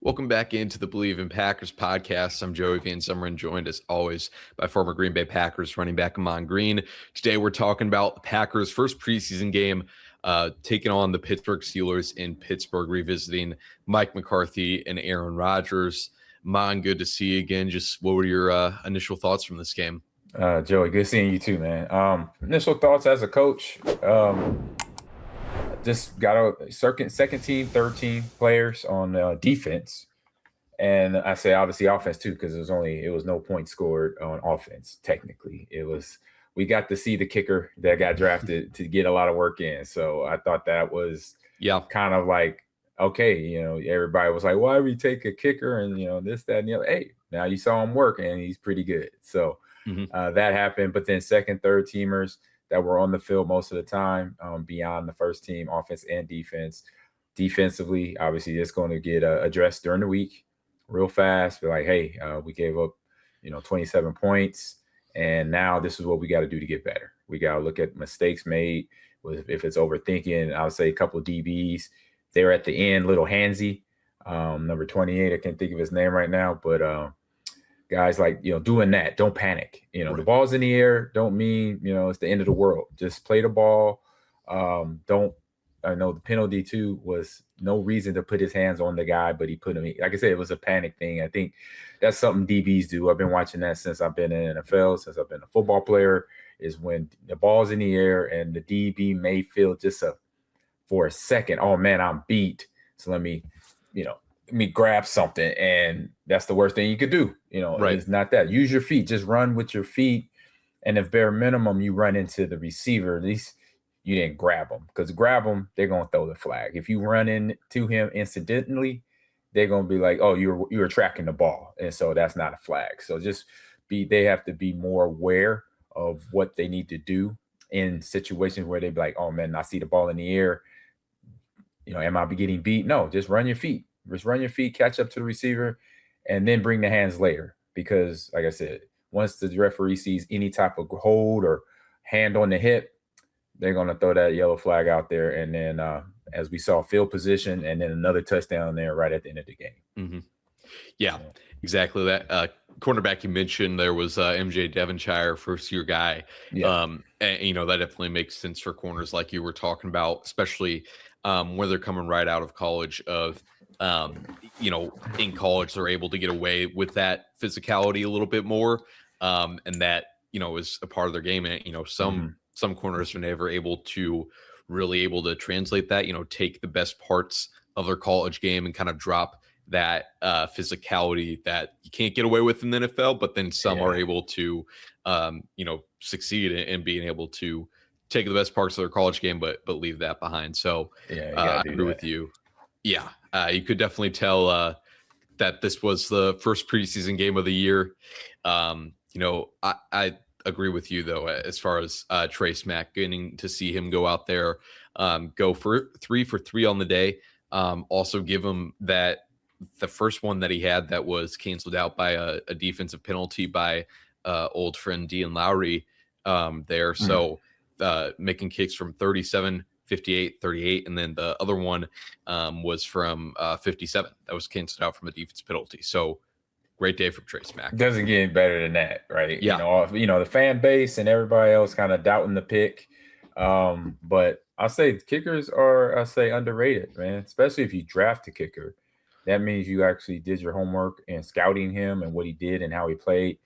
Welcome back into the Believe in Packers podcast. I'm Joey Van Zummeren, joined as always by former Green Bay Packers running back Ahman Green. Today we're talking about the Packers' first preseason game, taking on the Pittsburgh Steelers in Pittsburgh, revisiting Mike McCarthy and Aaron Rodgers. Ahman, good to see you again. Just what were your initial thoughts from this game? Joey, good seeing you too, man. Initial thoughts as a coach, just got a second team, third team players on defense. And I say obviously offense too, because it was no points scored on offense. Technically, we got to see the kicker that got drafted to get a lot of work in. So I thought that was kind of like, okay, everybody was like, why we take a kicker and this, that, and the other. Hey, now you saw him work and he's pretty good. So that happened. But then second, third teamers that were on the field most of the time, beyond the first team, offense and defense. Defensively, obviously, it's going to get addressed during the week real fast. Be like, hey, we gave up, 27 points, and now this is what we got to do to get better. We got to look at mistakes made. If it's overthinking, I would say a couple of DBs. They're at the end, little handsy. Number 28, I can't think of his name right now, but guys like, doing that, don't panic. Right. The ball's in the air, don't mean, it's the end of the world. Just play the ball. I know the penalty too was no reason to put his hands on the guy, but he put him in. Like I said, it was a panic thing. I think that's something DBs do. I've been watching that since I've been in the NFL, since I've been a football player, is when the ball's in the air and the DB may feel just for a second, oh man, I'm beat. So let me grab something, and that's the worst thing you could do. Right. It's not that. Use your feet. Just run with your feet, and if bare minimum you run into the receiver, at least you didn't grab them. Because grab them, they're gonna throw the flag. If you run into him incidentally, they're gonna be like, "Oh, you were tracking the ball," and so that's not a flag. So they have to be more aware of what they need to do in situations where they be like, "Oh man, I see the ball in the air. Am I getting beat?" No, just run your feet. Just run your feet, catch up to the receiver, and then bring the hands later. Because, like I said, once the referee sees any type of hold or hand on the hip, they're going to throw that yellow flag out there. And then, as we saw, field position, and then another touchdown there right at the end of the game. Mm-hmm. Yeah, exactly. That cornerback you mentioned, there was MJ Devonshire, first-year guy. Yeah. And, that definitely makes sense for corners like you were talking about, especially where they're coming right out of college in college, they're able to get away with that physicality a little bit more. And that, is a part of their game. And, some corners are never able to translate that, take the best parts of their college game and kind of drop that physicality that you can't get away with in the NFL. But then some are able to, succeed in being able to take the best parts of their college game, but leave that behind. So I agree with you. Yeah, you could definitely tell that this was the first preseason game of the year. I agree with you, though, as far as Trace Mack, getting to see him go out there, go for 3 for 3 on the day. Also give him the first one that he had that was canceled out by a defensive penalty by old friend Dean Lowry there. Mm-hmm. So making kicks from 37, 58, 38, and then the other one was from 57. That was canceled out from a defense penalty. So great day from Trace Mack. Doesn't get any better than that, right? Yeah. The fan base and everybody else kind of doubting the pick. But I'll say kickers are, underrated, man, especially if you draft a kicker. That means you actually did your homework and scouting him and what he did and how he played.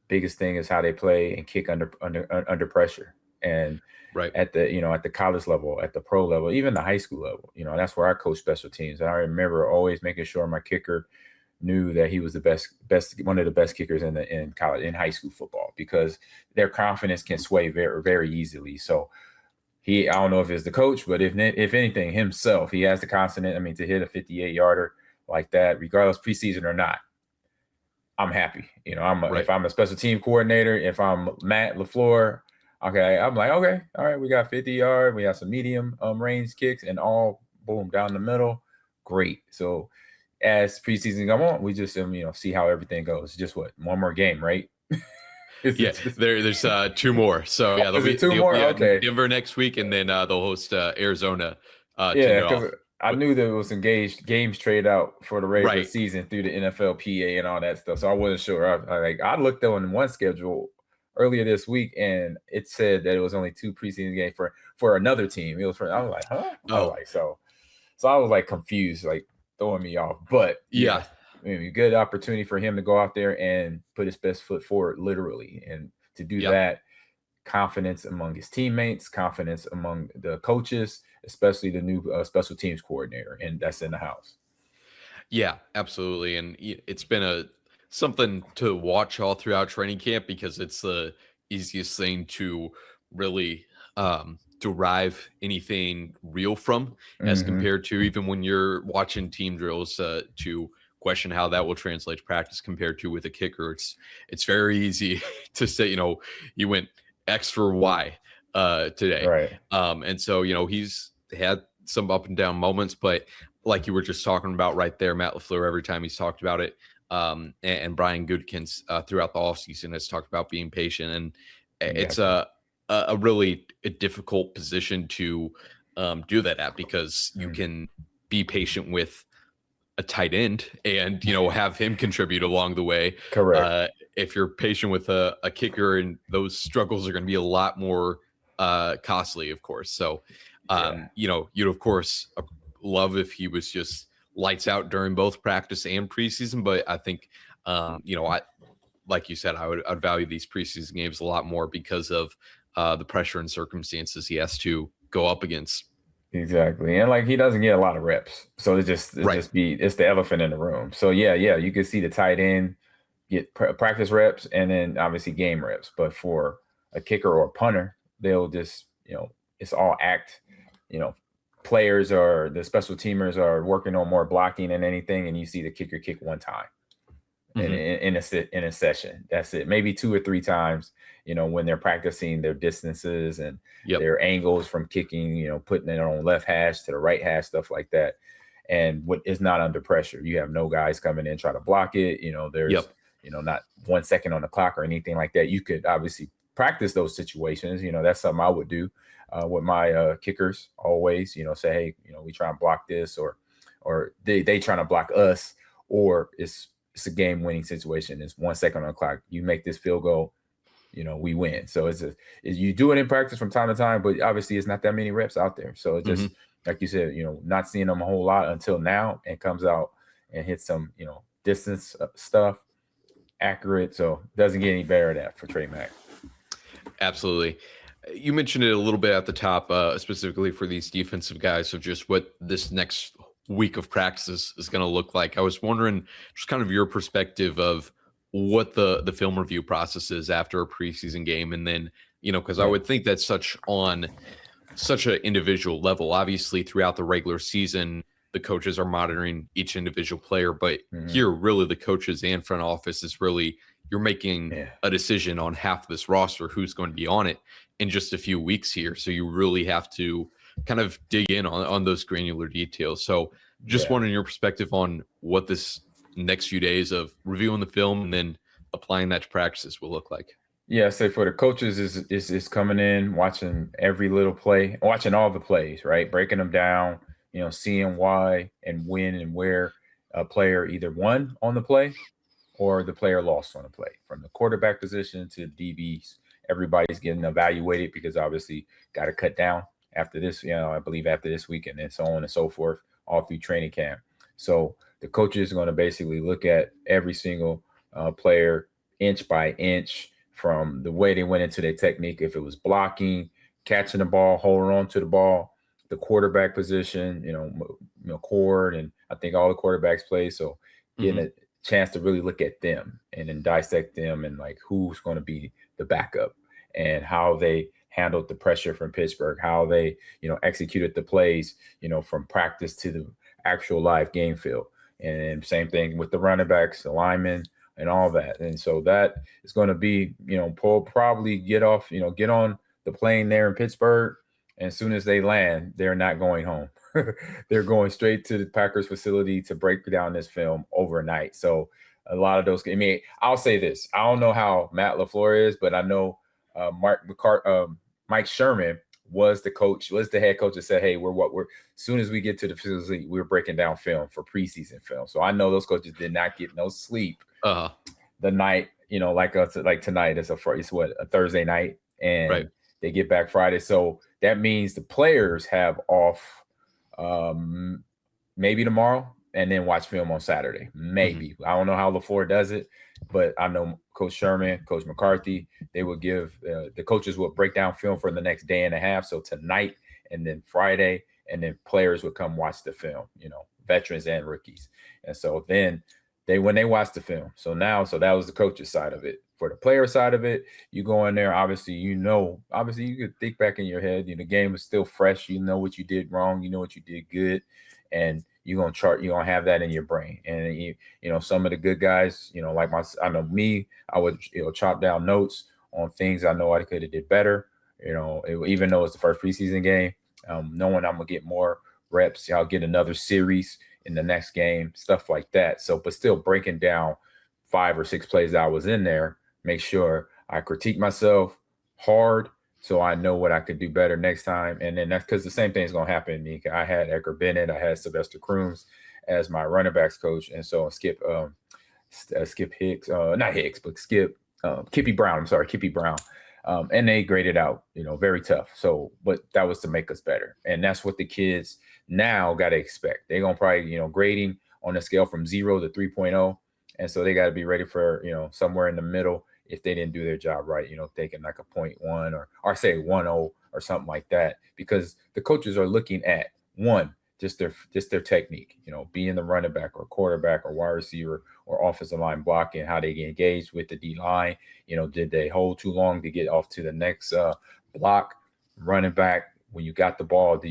Biggest thing is how they play and kick under pressure. And right at the college level, at the pro level, even the high school level, that's where I coach special teams. And I remember always making sure my kicker knew that he was the best, one of the best kickers in college, in high school football, because their confidence can sway very, very easily. So I don't know if it's the coach, but if anything, himself, he has the confidence. To hit a 58-yarder like that, regardless preseason or not, I'm happy. If I'm a special team coordinator, if I'm Matt LaFleur, okay, I'm like, okay, all right, we got 50-yard, we got some medium range kicks, and all boom down the middle, great. So as preseason come on, we just see how everything goes. Just one more game, right? There's 2 more. So yeah, there'll be 2 more. Okay, Denver next week, and then they'll host Arizona. I knew there was engaged games traded out for the regular Right. season through the NFLPA and all that stuff. So I wasn't sure. I looked on one schedule earlier this week, and it said that it was only 2 preseason games for another team. It was I was like, huh? Oh, So I was like confused, like throwing me off. But yeah. good opportunity for him to go out there and put his best foot forward, literally, and to do that. Confidence among his teammates, confidence among the coaches, especially the new special teams coordinator, and that's in the house. Yeah, absolutely. And it's been something to watch all throughout training camp because it's the easiest thing to really derive anything real from, as compared to even when you're watching team drills to question how that will translate to practice compared to with a kicker. It's very easy to say, you went X for Y today. Right. And so, he's had some up and down moments, but like you were just talking about right there, Matt LaFleur, every time he's talked about it, and Brian Goodkins throughout the offseason has talked about being patient. And it's a really difficult position to do that at, because you can be patient with a tight end and, have him contribute along the way. Correct. If you're patient with a kicker, and those struggles are going to be a lot more costly, of course. So, you'd of course love if he was just lights out during both practice and preseason. But I think, like you said, I'd value these preseason games a lot more because of the pressure and circumstances he has to go up against. Exactly. And like, he doesn't get a lot of reps. So it's the elephant in the room. So yeah, you can see the tight end get practice reps and then obviously game reps. But for a kicker or a punter, they'll just, it's all act, players or the special teamers are working on more blocking than anything. And you see the kicker kick one time in a session. That's it. Maybe 2 or 3 times, when they're practicing their distances and their angles from kicking, putting it on left hash to the right hash, stuff like that. And what is not under pressure. You have no guys coming in trying to block it. There's, not 1 second on the clock or anything like that. You could obviously practice those situations. That's something I would do with my kickers always, say, hey, we try and block this, or they trying to block us, or it's a game-winning situation. It's 1 second on the clock. You make this field goal, we win. So you do it in practice from time to time, but obviously it's not that many reps out there. So it just, like you said, not seeing them a whole lot until now, and comes out and hits some, distance stuff, accurate. So it doesn't get any better at that for Trey Mack. Absolutely. You mentioned it a little bit at the top, specifically for these defensive guys, of just what this next week of practice is going to look like. I was wondering just kind of your perspective of what the film review process is after a preseason game. And then, because I would think that's such an individual level. Obviously, throughout the regular season, the coaches are monitoring each individual player, but here, really, the coaches and front office is really, you're making a decision on half of this roster, who's going to be on it in just a few weeks here. So you really have to kind of dig in on those granular details. So just wondering your perspective on what this next few days of reviewing the film and then applying that to practices will look like. Yeah, so for the coaches is coming in, watching every little play, watching all the plays, right? Breaking them down, seeing why and when and where a player either won on the play or the player lost on the play. From the quarterback position to the DBs, everybody's getting evaluated, because obviously got to cut down after this, I believe after this weekend, and so on and so forth, all through training camp. So the coaches are going to basically look at every single player inch by inch, from the way they went into their technique, if it was blocking, catching the ball, holding on to the ball, the quarterback position, Cord, and I think all the quarterbacks play. So getting a chance to really look at them and then dissect them, and like who's going to be the backup, and how they handled the pressure from Pittsburgh, how they, executed the plays, from practice to the actual live game field. And same thing with the running backs, the linemen, and all that. And so that is going to be, probably get on the plane there in Pittsburgh. And as soon as they land, they're not going home. They're going straight to the Packers facility to break down this film overnight. So a lot of those, I'll say this. I don't know how Matt LaFleur is, but I know Mike Sherman was the head coach that said, hey, we're as soon as we get to the facility, we're breaking down film for preseason film. So I know those coaches did not get no sleep the night, like tonight. It's a Thursday night, and they get back Friday. So that means the players have off maybe tomorrow, and then watch film on Saturday. Maybe. I don't know how LaFleur does it, but I know Coach Sherman, Coach McCarthy, they would give the coaches would break down film for the next day and a half. So tonight and then Friday, and then players would come watch the film, veterans and rookies. And so then when they watch the film. So that was the coach's side of it. For the player side of it, you go in there, obviously, you could think back in your head, the game is still fresh. You know what you did wrong. You know what you did good. And you're going to have that in your brain. And, some of the good guys, I know me, I would, chop down notes on things I know I could have did better, even though it's the first preseason game, knowing I'm going to get more reps. I'll get another series in the next game, stuff like that. So, but still breaking down 5 or 6 plays that I was in there, make sure I critique myself hard, so I know what I could do better next time. And then that's because the same thing is going to happen to me. I had Edgar Bennett, I had Sylvester Crooms as my running backs coach. And so Skip Hicks, not Hicks, but Kippy Brown. I'm sorry, Kippy Brown. And they graded out, very tough. So, but that was to make us better. And that's what the kids now got to expect. They're going to probably, grading on a scale from 0 to 3.0. And so they got to be ready for, somewhere in the middle. If they didn't do their job right, taking like a 0.1 or say 1.0 or something like that, because the coaches are looking at just their technique, being the running back or quarterback or wide receiver or offensive line blocking, how they get engaged with the D line. Did they hold too long to get off to the next block? Running back, when you got the ball,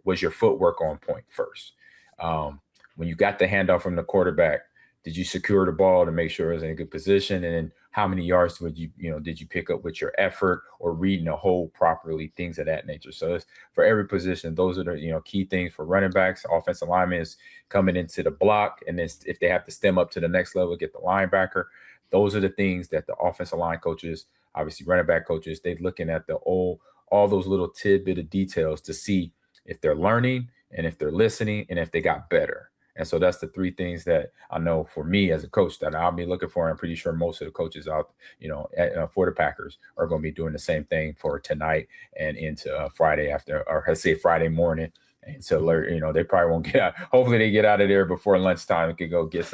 was your footwork on point first? When you got the handoff from the quarterback, did you secure the ball to make sure it was in a good position? And then how many yards did you pick up with your effort or reading the hole properly, things of that nature. So it's for every position, those are the, key things for running backs. Offensive linemen is coming into the block. And then if they have to stem up to the next level, get the linebacker. Those are the things that the offensive line coaches, obviously running back coaches, they're looking at all those little tidbit of details to see if they're learning and if they're listening and if they got better. And so that's the 3 things that I know for me as a coach that I'll be looking for. I'm pretty sure most of the coaches out, for the Packers are going to be doing the same thing for tonight and into Friday after, or let's say Friday morning. And so, they probably won't get out. Hopefully they get out of there before lunchtime and can go get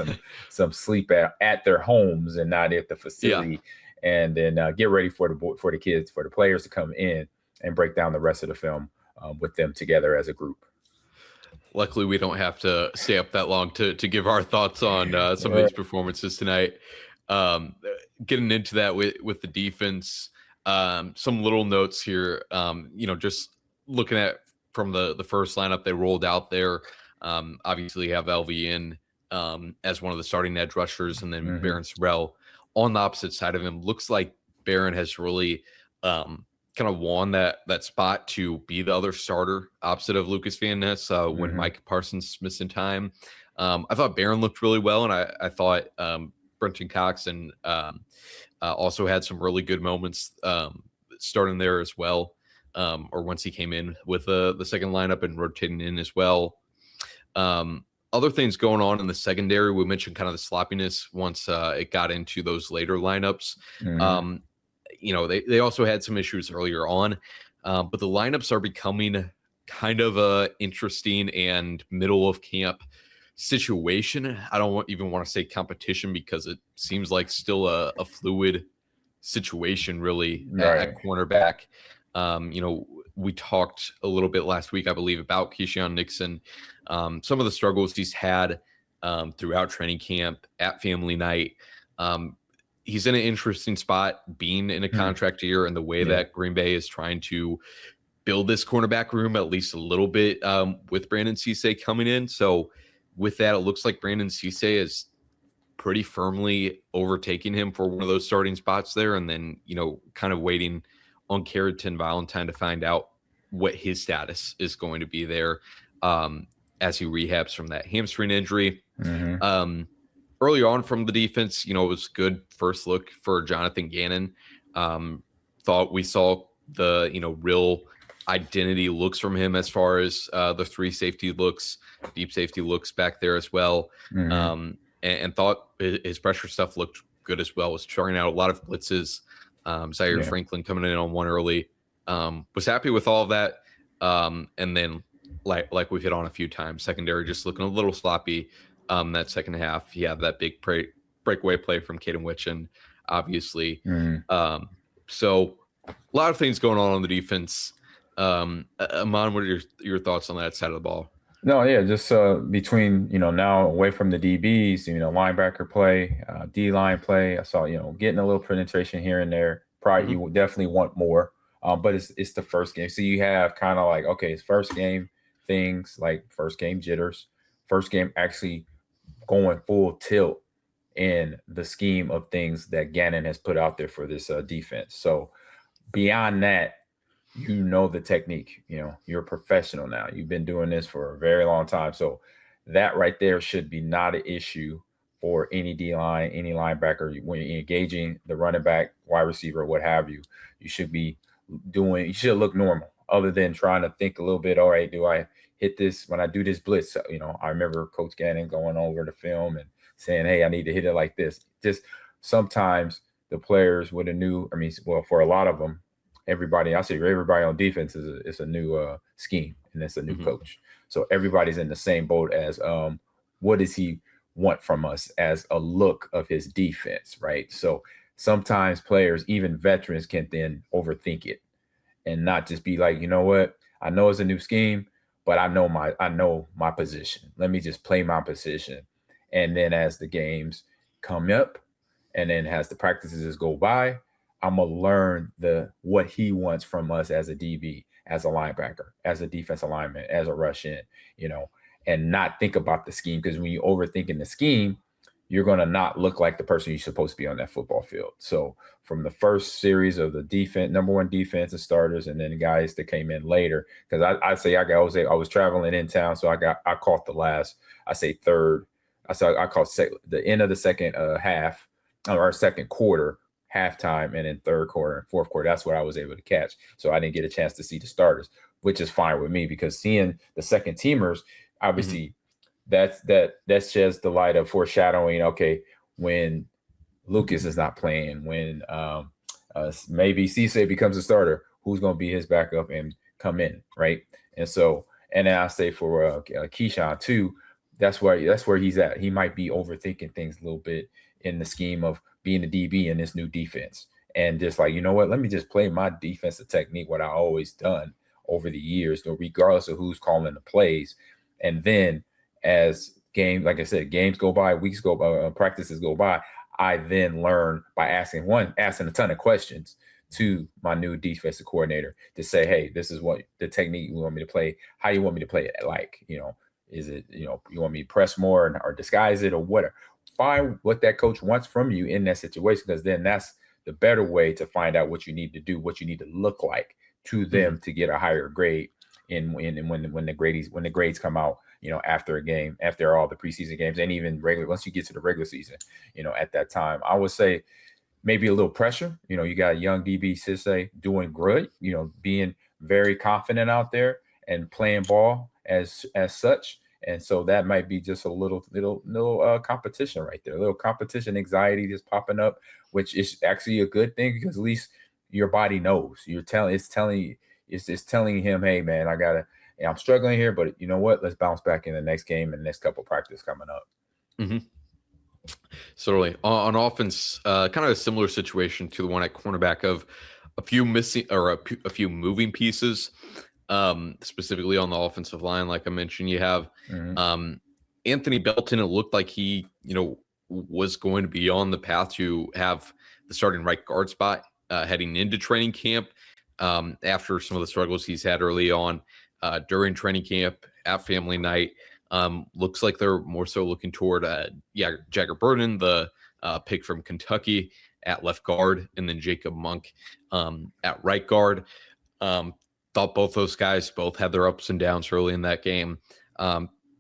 some sleep at their homes and not at the facility. Yeah. And then get ready for the kids, for the players to come in and break down the rest of the film with them together as a group. Luckily, we don't have to stay up that long to give our thoughts on some of these performances tonight. Getting into that with the defense, some little notes here. Just looking at from the first lineup they rolled out there. Obviously, you have LV in as one of the starting edge rushers, and then Barron Sorrell on the opposite side of him. Looks like Barron has really kind of won that spot to be the other starter opposite of Lucas Van Ness when Mike Parsons missing time. I thought Barron looked really well, and I thought Brenton Cox and also had some really good moments starting there as well, or once he came in with the second lineup and rotating in as well. Other things going on in the secondary, we mentioned kind of the sloppiness once it got into those later lineups. They also had some issues earlier on, but the lineups are becoming kind of a interesting and middle of camp situation. I don't even want to say competition because it seems like still a fluid situation really at cornerback. We talked a little bit last week, I believe, about Keyshawn Nixon, some of the struggles he's had throughout training camp, at family night. He's in an interesting spot being in a contract year, and the way that Green Bay is trying to build this cornerback room at least a little bit with Brandon Cisse coming in. So with that, it looks like Brandon Cisse is pretty firmly overtaking him for one of those starting spots there. And then, kind of waiting on Carrington Valentine to find out what his status is going to be there as he rehabs from that hamstring injury. Early on from the defense, it was good first look for Jonathan Gannon. Thought we saw the, real identity looks from him as far as the 3 safety looks, deep safety looks back there as well. And thought his pressure stuff looked good as well. Was trying out a lot of blitzes. Zaire Franklin coming in on one early. Was happy with all of that. And then like we've hit on a few times, secondary just looking a little sloppy. That second half, he had that big breakaway play from Caden Witchen, obviously. So a lot of things going on the defense. Ahman, what are your thoughts on that side of the ball? No, yeah, just between, now away from the DBs, linebacker play, D-line play. I saw, getting a little penetration here and there. Probably you would definitely want more, but it's the first game. So you have kind of like, okay, it's first game things, like first game jitters, first game actually going full tilt in the scheme of things that Gannon has put out there for this defense. So beyond that, the technique, you're a professional now. You've been doing this for a very long time. So that right there should be not an issue for any D-line, any linebacker. When you're engaging the running back, wide receiver, what have you, you should look normal, other than trying to think a little bit, all right, do I hit this when I do this blitz? I remember Coach Gannon going over the film and saying, hey, I need to hit it like this. Just sometimes the players with for a lot of them, everybody on defense is a new scheme, and it's a new coach. So everybody's in the same boat as what does he want from us as a look of his defense, right? So sometimes players, even veterans, can then overthink it and not just be like, you know what, I know it's a new scheme, but I know my position. Let me just play my position. And then as the games come up, and then as the practices go by, I'm going to learn what he wants from us as a DB, as a linebacker, as a defensive lineman, as a rush in, and not think about the scheme. Because when you overthinking the scheme, you're going to not look like the person you're supposed to be on that football field. So from the first series of the defense, number one defensive starters, and then the guys that came in later, because I was traveling in town, so I caught the third. I caught the end of the second half, or second quarter, halftime, and then third quarter and fourth quarter. That's what I was able to catch. So I didn't get a chance to see the starters, which is fine with me, because seeing the second teamers, obviously that's just the light of foreshadowing. Okay, when Lucas is not playing, when maybe Cisse becomes a starter, who's going to be his backup and come in, right? And then I say for Keyshawn too, that's where he's at. He might be overthinking things a little bit in the scheme of being a DB in this new defense, and just like, you know what, let me just play my defensive technique, what I always done over the years, regardless of who's calling the plays. And then as like I said, games go by, weeks go by, practices go by, I then learn by asking a ton of questions to my new defensive coordinator to say, hey, this is what the technique you want me to play, how you want me to play it, like, is it, you want me to press more or disguise it or whatever. Find what that coach wants from you in that situation, because then that's the better way to find out what you need to do, what you need to look like to them to get a higher grade when the grades come out, after a game, after all the preseason games, and even once you get to the regular season, at that time, I would say maybe a little pressure. You got a young DB Cisse doing good, being very confident out there and playing ball as such. And so that might be just a little competition right there, a little competition anxiety just popping up, which is actually a good thing, because at least your body knows. It's telling him, hey man, I'm struggling here, but you know what? Let's bounce back in the next game and next couple practice coming up. Certainly. On offense, kind of a similar situation to the one at cornerback of a few missing or a few moving pieces. Specifically on the offensive line, like I mentioned, you have Anthony Belton. It looked like he, was going to be on the path to have the starting right guard spot heading into training camp after some of the struggles he's had early on during training camp at family night. Looks like they're more so looking toward Jagger Burden, the pick from Kentucky, at left guard, and then Jacob Monk at right guard. Thought both those guys both had their ups and downs early in that game.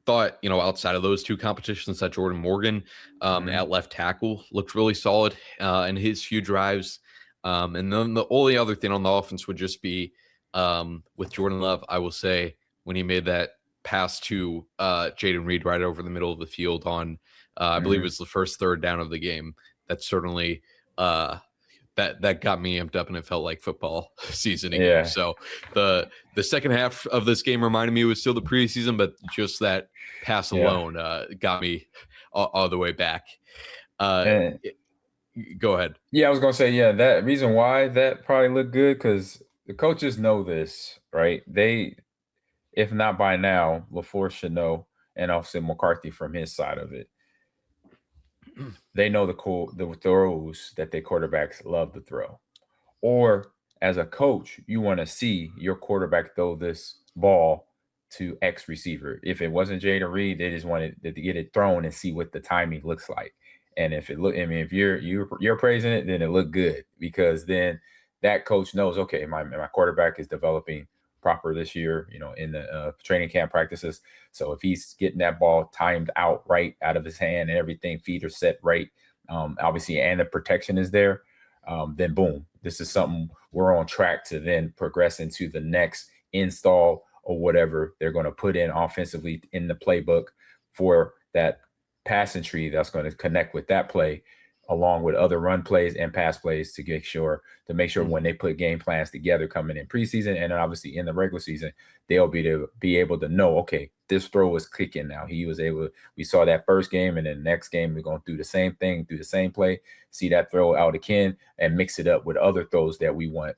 Thought, outside of those two competitions, that Jordan Morgan at left tackle looked really solid in his few drives. And then the only other thing on the offense would just be with Jordan Love, I will say when he made that pass to Jaden Reed right over the middle of the field on, I believe it was the first third down of the game, that certainly that got me amped up, and it felt like football season again. Yeah. So the second half of this game reminded me it was still the preseason, but just that pass alone got me all the way back. Go ahead. Yeah, I was gonna say, that reason why that probably looked good, because the coaches know this, right? They, if not by now, LaFleur should know, and also McCarthy from his side of it. They know the throws that their quarterbacks love to throw. Or as a coach, you want to see your quarterback throw this ball to X receiver. If it wasn't Jaden Reed, they just wanted to get it thrown and see what the timing looks like. And if if you're praising it, then it looked good, because then that coach knows, okay, my quarterback is developing proper this year, in the training camp practices. So if he's getting that ball timed out right out of his hand and everything, feet are set right, obviously, and the protection is there, then boom, this is something we're on track to then progress into the next install or whatever they're going to put in offensively in the playbook for that passing tree that's going to connect with that play, along with other run plays and pass plays, to make sure when they put game plans together coming in preseason and obviously in the regular season, they'll be able to know, okay, this throw is clicking now. We saw that first game, and then the next game we're going to do the same thing, do the same play, see that throw out again, and mix it up with other throws that we want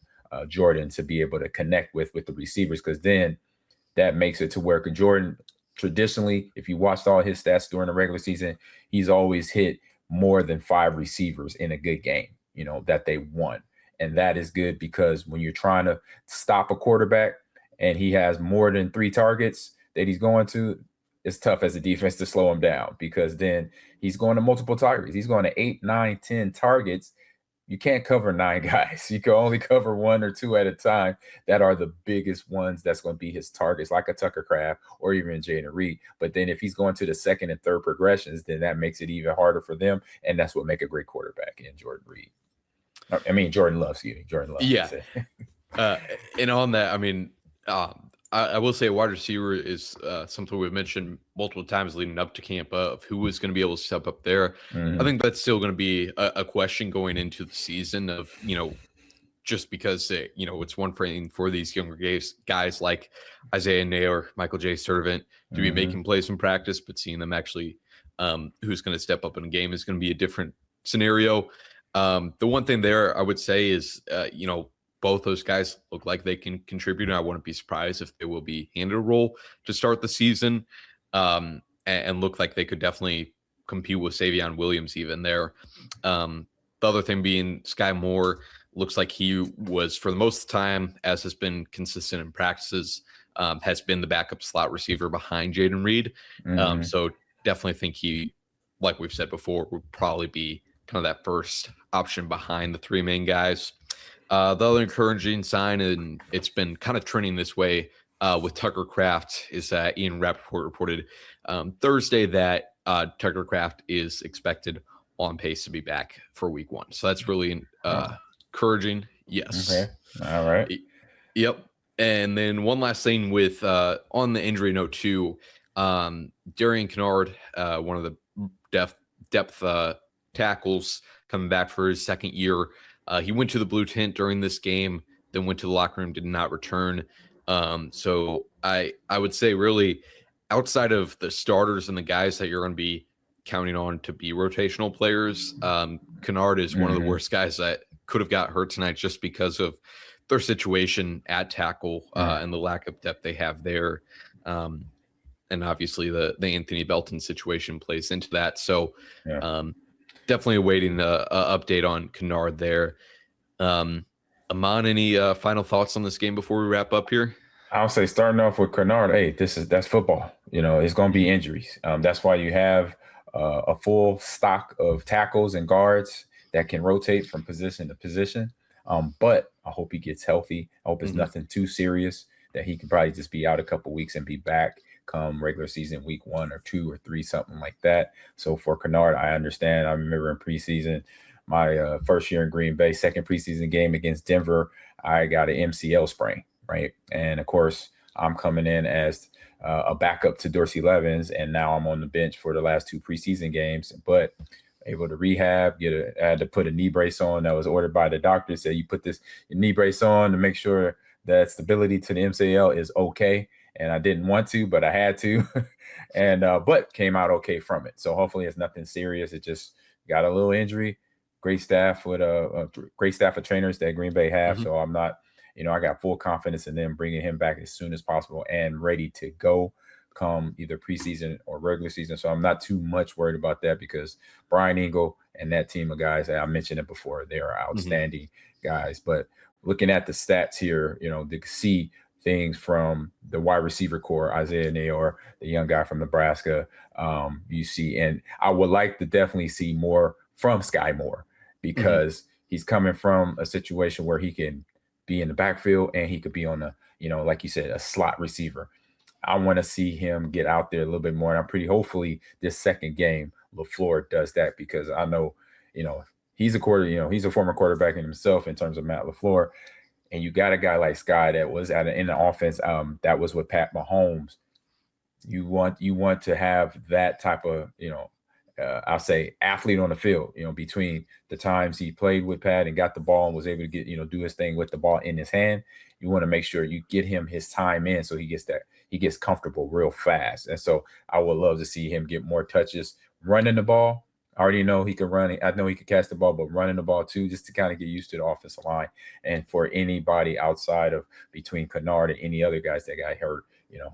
Jordan to be able to connect with the receivers, because then that makes it to where Jordan, traditionally, if you watched all his stats during the regular season, he's always hit more than 5 receivers in a good game, that they won. And that is good, because when you're trying to stop a quarterback and he has more than 3 targets that he's going to, it's tough as a defense to slow him down, because then he's going to multiple targets. He's going to 8, 9, 10 targets. You can't cover 9 guys. You can only cover 1 or 2 at a time that are the biggest ones that's going to be his targets, like a Tucker Kraft or even Jaden Reed. But then if he's going to the second and third progressions, then that makes it even harder for them. And that's what makes a great quarterback in Jordan Love, excuse me. Jordan Love. Yeah. And on that, I will say wide receiver is something we've mentioned multiple times leading up to camp of who is going to be able to step up there. I think that's still going to be a question going into the season of, just because, it's one thing for these younger guys like Isaiah Naylor, Michael J. Servant to be making plays in practice, but seeing them actually who's going to step up in a game is going to be a different scenario. The one thing there I would say is, both those guys look like they can contribute, and I wouldn't be surprised if they will be handed a role to start the season, and look like they could definitely compete with Savion Williams even there. The other thing being Sky Moore looks like he was, for the most of the time, as has been consistent in practices, has been the backup slot receiver behind Jaden Reed. So definitely think he, like we've said before, would probably be kind of that first option behind the 3 main guys. The other encouraging sign, and it's been kind of trending this way with Tucker Kraft, is that Ian Rappaport reported Thursday that Tucker Kraft is expected on pace to be back for week 1. So that's really encouraging. Yes. Okay. All right. Yep. And then one last thing with on the injury note too, Darian Kennard, one of the depth tackles coming back for his second year. He went to the blue tent during this game, then went to the locker room, did not return. So I would say really outside of the starters and the guys that you're going to be counting on to be rotational players, Kennard is one of the worst guys that could have got hurt tonight just because of their situation at tackle and the lack of depth they have there. And obviously the Anthony Belton situation plays into that. So definitely awaiting an update on Kennard there. Ahman, any final thoughts on this game before we wrap up here? I'll say starting off with Kennard, hey, that's football. It's going to be injuries. That's why you have a full stock of tackles and guards that can rotate from position to position. But I hope he gets healthy. I hope it's nothing too serious, that he can probably just be out a couple weeks and be back come regular season week 1 or 2 or 3, something like that. So for Kennard, I understand. I remember in preseason, my first year in Green Bay, second preseason game against Denver, I got an MCL sprain, right? And of course, I'm coming in as a backup to Dorsey Levens, and now I'm on the bench for the last 2 preseason games. But able to rehab, I had to put a knee brace on that was ordered by the doctor. Said you put this knee brace on to make sure that stability to the MCL is okay. And I didn't want to, but I had to, and but came out okay from it. So hopefully it's nothing serious. It just got a little injury. Great staff with a great staff of trainers that Green Bay have. So I'm not, I got full confidence in them bringing him back as soon as possible and ready to go come either preseason or regular season. So I'm not too much worried about that because Brian Eagle and that team of guys, I mentioned it before, they are outstanding guys. But looking at the stats here, to see things from the wide receiver core, Isaiah Nayor, the young guy from Nebraska, you see, and I would like to definitely see more from Sky Moore because he's coming from a situation where he can be in the backfield and he could be on a, like you said, a slot receiver. I want to see him get out there a little bit more. And I'm pretty hopefully this second game, LaFleur does that because I know, he's a he's a former quarterback in himself in terms of Matt LaFleur. And you got a guy like Sky that was in the offense that was with Pat Mahomes. You want to have that type of, I'll say athlete on the field, between the times he played with Pat and got the ball and was able to get, do his thing with the ball in his hand. You want to make sure you get him his time in so he gets comfortable real fast. And so I would love to see him get more touches running the ball. I already know he can run. I know he can catch the ball, but running the ball too, just to kind of get used to the offensive line. And for anybody outside of between Kennard and any other guys that got hurt,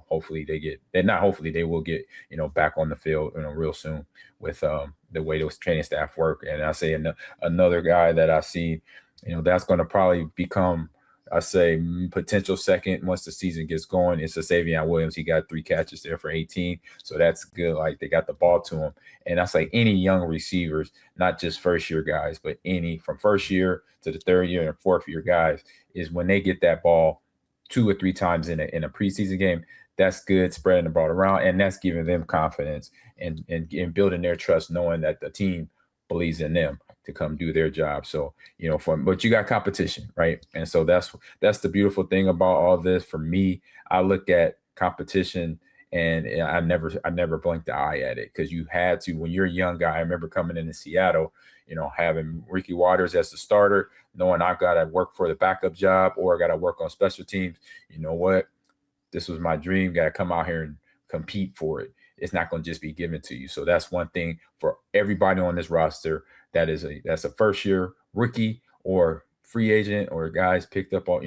hopefully they will get, back on the field, real soon with the way those training staff work. And I say another guy that I see, that's going to probably become, I say, potential second once the season gets going. It's Savion Williams. He got 3 catches there for 18. So that's good. Like they got the ball to him. And I say any young receivers, not just first year guys, but any from first year to the third year and fourth year guys is when they get that ball 2 or 3 times in a preseason game, that's good, spreading the ball around. And that's giving them confidence and building their trust, knowing that the team believes in them to come do their job. So, but you got competition, right? And so that's the beautiful thing about all this. For me, I look at competition and I never blinked the eye at it because you had to, when you're a young guy. I remember coming into Seattle, having Ricky Waters as the starter, knowing I've got to work for the backup job or I got to work on special teams. You know what? This was my dream. Got to come out here and compete for it. It's not going to just be given to you. So that's one thing for everybody on this roster. That's a first year rookie or free agent or guys picked up on,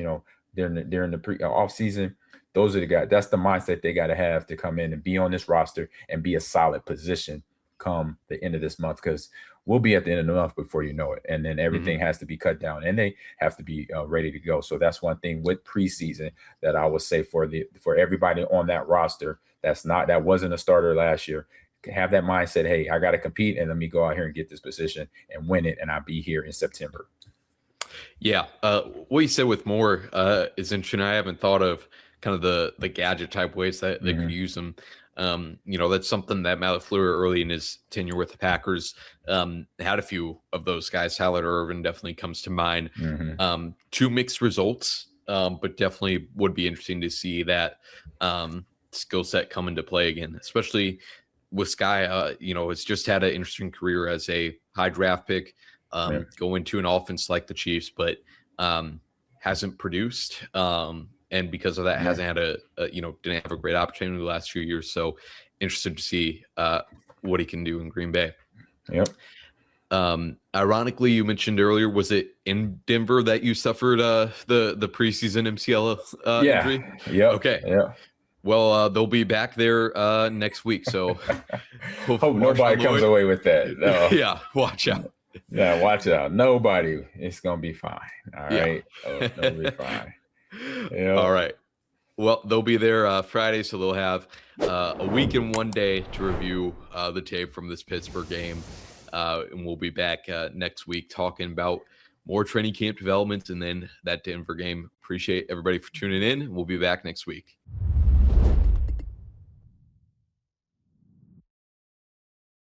during the off season. Those are the guys. That's the mindset they got to have to come in and be on this roster and be a solid position come the end of this month, because we'll be at the end of the month before you know it. And then everything has to be cut down and they have to be ready to go. So that's one thing with preseason that I would say for everybody on that roster that wasn't a starter last year. Have that mindset, hey, I got to compete and let me go out here and get this position and win it, and I'll be here in September. Yeah. What you said with Moore is interesting. I haven't thought of kind of the gadget type ways that they could use them. That's something that Matt LaFleur early in his tenure with the Packers had a few of those guys. Tyler Ervin definitely comes to mind. 2 mixed results, but definitely would be interesting to see that skill set come into play again, especially with Sky. It's just had an interesting career as a high draft pick, go into an offense like the Chiefs, but hasn't produced. And because of that, hasn't had didn't have a great opportunity the last few years. So interested to see what he can do in Green Bay. Yep. Ironically, you mentioned earlier, was it in Denver that you suffered the preseason MCL injury? Yeah. Okay. Yeah. Well, they'll be back there next week. So hope nobody comes away with that. No. Yeah. Watch out. Yeah. Watch out. Nobody. It's going to be fine. All right. Yeah. It'll be fine. Yeah. All right. Well, they'll be there Friday, so they'll have a week and 1 day to review the tape from this Pittsburgh game. And we'll be back next week talking about more training camp developments and then that Denver game. Appreciate everybody for tuning in. We'll be back next week.